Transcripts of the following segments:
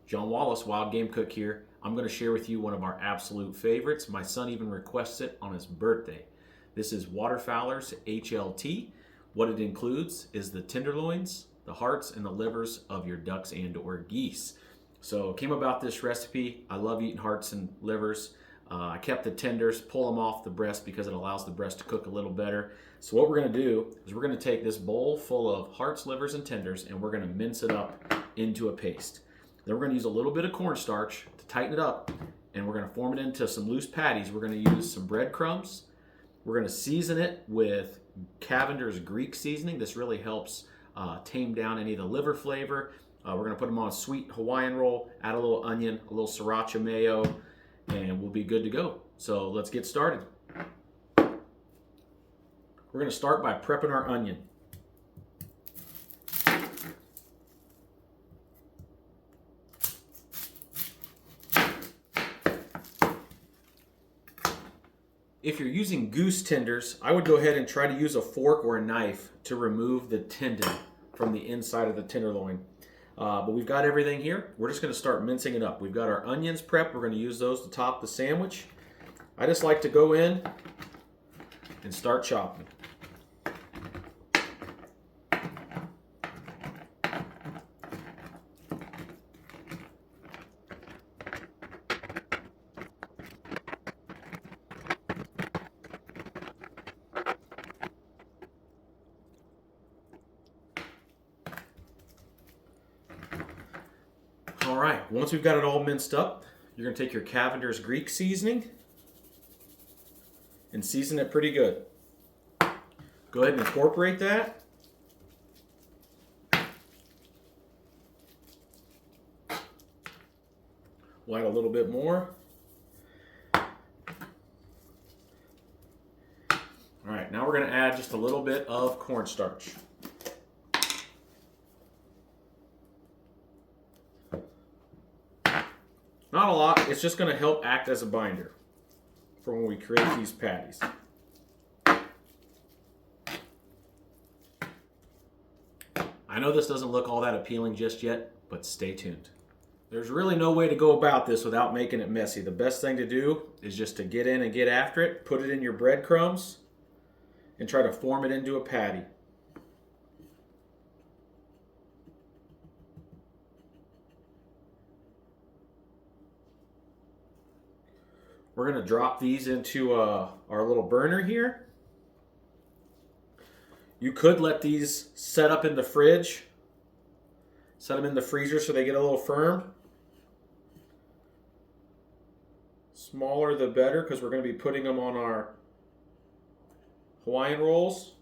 John Wallace, Wild Game Cook here. I'm going to share with you one of our absolute favorites. My son even requests it on his birthday. This is Waterfowler's HLT. What it includes is the tenderloins, the hearts, and the livers of your ducks and or geese. So came about this recipe. I love eating hearts and livers. I kept the tenders, pull them off the breast because it allows the breast to cook a little better. So what we're going to do is we're going to take this bowl full of hearts, livers, and tenders, and we're going to mince it up into a paste. Then we're going to use a little bit of cornstarch to tighten it up, and we're going to form it into some loose patties. We're going to use some breadcrumbs. We're going to season it with Cavender's Greek seasoning. This really helps tame down any of the liver flavor. We're going to put them on a sweet Hawaiian roll, add a little onion, a little sriracha mayo, and we'll be good to go. So let's get started. We're going to start by prepping our onion. If you're using goose tenders, I would go ahead and try to use a fork or a knife to remove the tendon from the inside of the tenderloin. But we've got everything here. We're just going to start mincing it up. We've got our onions prepped. We're going to use those to top the sandwich. I just like to go in and start chopping. All right, once we've got it all minced up, you're going to take your Cavender's Greek seasoning and season it pretty good. Go ahead and incorporate that. We'll add a little bit more. All right, now we're going to add just a little bit of cornstarch. Not a lot, it's just going to help act as a binder for when we create these patties. I know this doesn't look all that appealing just yet, but stay tuned. There's really no way to go about this without making it messy. The best thing to do is just to get in and get after it, put it in your breadcrumbs, and try to form it into a patty. We're going to drop these into our little burner here. You could let these set up in the fridge. Set them in the freezer so they get a little firm. Smaller the better because we're going to be putting them on our Hawaiian rolls.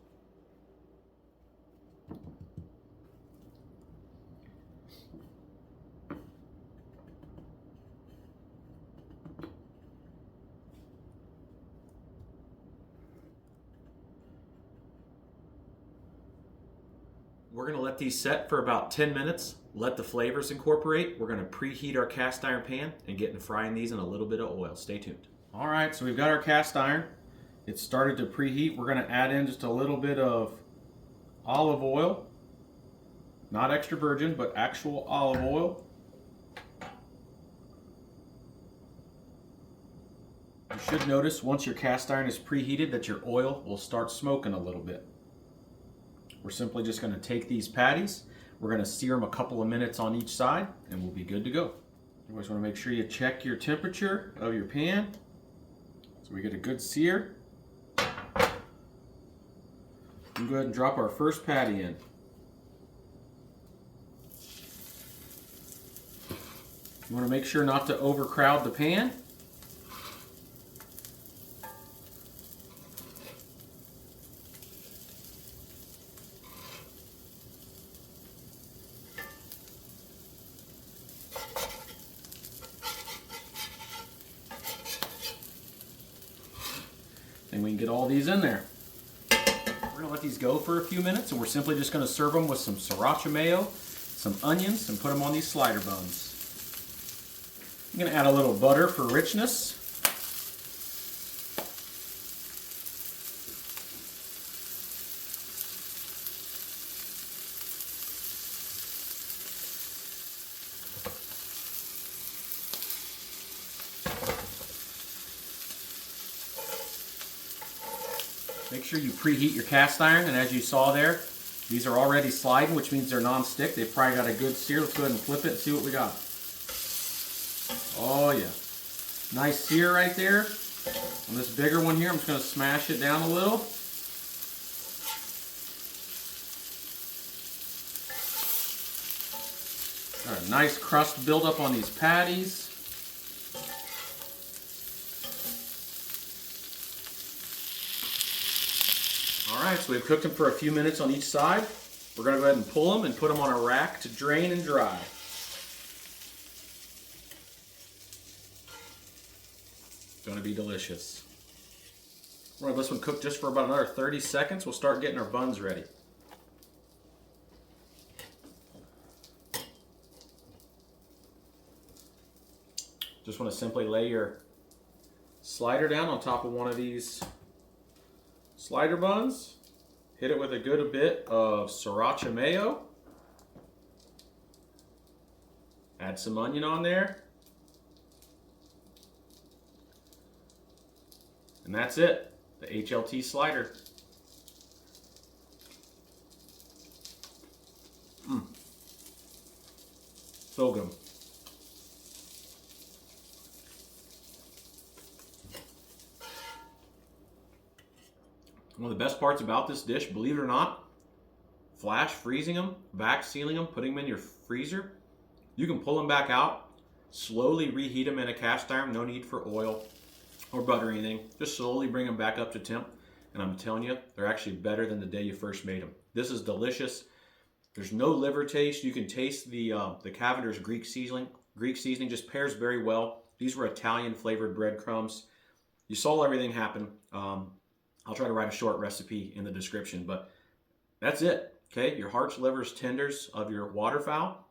We're going to let these set for about 10 minutes, let the flavors incorporate. We're going to preheat our cast iron pan and get into frying these in a little bit of oil. Stay tuned. All right, so we've got our cast iron. It's started to preheat. We're going to add in just a little bit of olive oil. Not extra virgin, but actual olive oil. You should notice once your cast iron is preheated that your oil will start smoking a little bit. We're simply just going to take these patties, we're going to sear them a couple of minutes on each side, and we'll be good to go. You always want to make sure you check your temperature of your pan so we get a good sear. We'll go ahead and drop our first patty in. You want to make sure not to overcrowd the pan. And we can get all these in there. We're going to let these go for a few minutes, and we're simply just going to serve them with some sriracha mayo, some onions, and put them on these slider buns. I'm going to add a little butter for richness. Make sure you preheat your cast iron, and as you saw there, these are already sliding, which means they're non-stick. They've probably got a good sear. Let's go ahead and flip it and see what we got. Oh yeah, nice sear right there. On this bigger one here, I'm just going to smash it down a little. Got a nice crust buildup on these patties. Alright, so we've cooked them for a few minutes on each side. We're going to go ahead and pull them and put them on a rack to drain and dry. Going to be delicious. We're going to let this one cook just for about another 30 seconds. We'll start getting our buns ready. Just want to simply lay your slider down on top of one of these slider buns. Hit it with a good bit of sriracha mayo. Add some onion on there. And that's it, the HLT slider. So good. One of the best parts about this dish, believe it or not, flash freezing them, back sealing them, putting them in your freezer. You can pull them back out, slowly reheat them in a cast iron, no need for oil or butter or anything. Just slowly bring them back up to temp. And I'm telling you, they're actually better than the day you first made them. This is delicious. There's no liver taste. You can taste the Cavender's Greek seasoning. Greek seasoning just pairs very well. These were Italian flavored breadcrumbs. You saw everything happen. I'll try to write a short recipe in the description, but that's it. Okay, your hearts, livers, tenders of your waterfowl.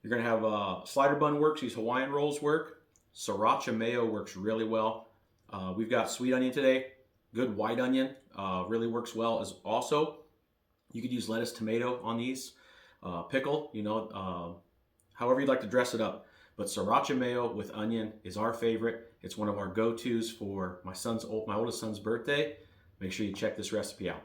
You're gonna have slider bun works. These Hawaiian rolls work. Sriracha mayo works really well. We've got sweet onion today. Good white onion really works well as also. You could use lettuce, tomato on these. Pickle, you know, however you'd like to dress it up. But sriracha mayo with onion is our favorite. It's one of our go-tos for my oldest son's birthday. Make sure you check this recipe out.